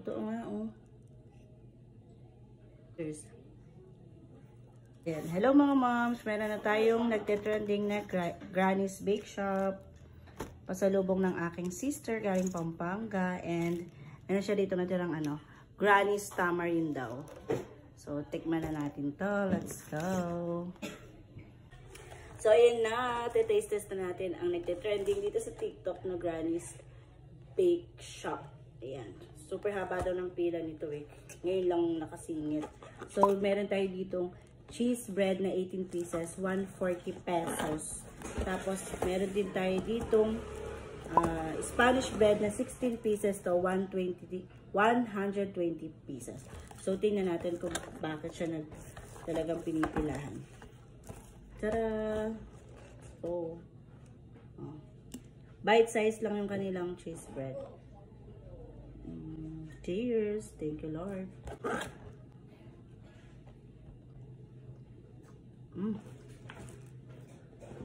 Totoo nga, oh. Cheers. Yan. Hello mga moms, meron na tayong nagte-trending na Granny's Bake Shop. Pasalubong ng aking sister galing Pampanga, and ano siya dito natirang Granny's Tamarind daw. So tikman na natin to. Let's go. So ayan na, taste test na natin ang nagte-trending dito sa TikTok na Granny's Bake Shop. Ayan. Super haba daw ng pila nito eh. Ngayon lang nakasingit. So meron tayo ditong cheese bread na 18 pieces, 140 pesos. Tapos, meron din tayo ditong Spanish bread na 16 pieces to 120 pieces. So, tingnan natin kung bakit siya talagang pinipilahan. Tara! So, bite size lang yung kanilang cheese bread. Cheers! Thank you, Lord.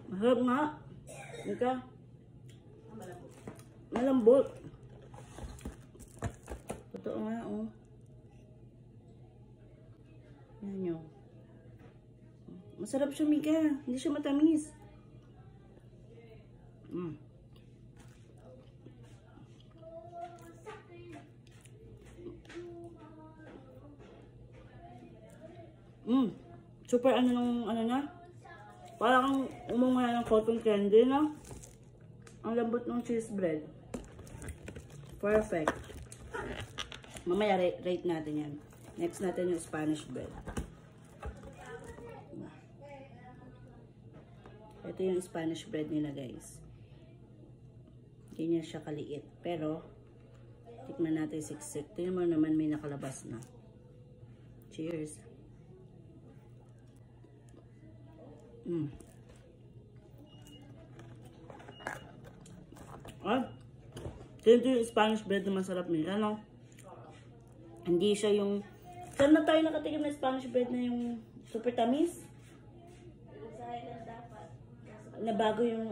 Masarap nga. Ika. Malambot. Totoo nga, oh. Yan yun. Masarap siya, Mika. Hindi siya matamis. Super na. Parang umunga ng cotton candy, no? Ang lambot ng cheese bread. Perfect. Mamaya rate natin yan. Next natin yung Spanish bread. Ito yung Spanish bread nila, guys. Ganyan siya kaliit. Pero, tikman natin siksik. Tingnan mo naman may nakalabas na. Cheers. Ito yung Spanish bread na masarap nila, no? Hindi siya yung... Saan na tayo nakatikim na Spanish bread na yung super tamis? Na bago yung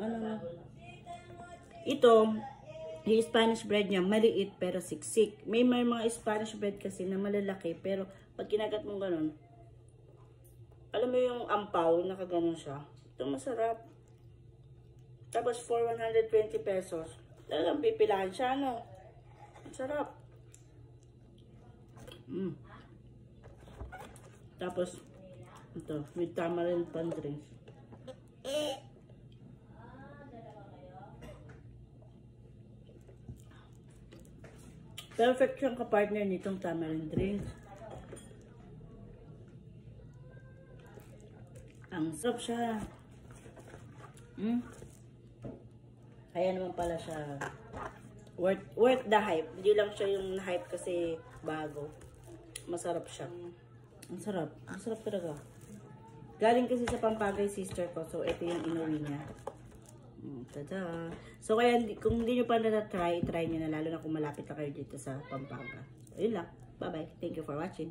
Ito, yung Spanish bread niya, maliit pero siksik. May mga Spanish bread kasi na malalaki, pero pag kinagat mo ganun, alam mo yung ampaw, nakaganon siya. Ito masarap. Tapos for 120 pesos, talagang pipilahan siya, no? Masarap. Tapos, ito, with tamarind pan drinks. Perfect siyang kapartner nitong tamarind drinks. Ang sarap siya. Kaya naman pala siya worth the hype. Hindi lang siya yung hype kasi bago. Masarap siya. Ang sarap. Ang sarap talaga. Galing kasi sa Pampanga yung sister ko. So, ito yung inuwi niya. Tada! So, kaya kung hindi nyo pa na-try, try nyo na. Lalo na kung malapit na kayo dito sa Pampanga. Ayun lang. Bye-bye. Thank you for watching.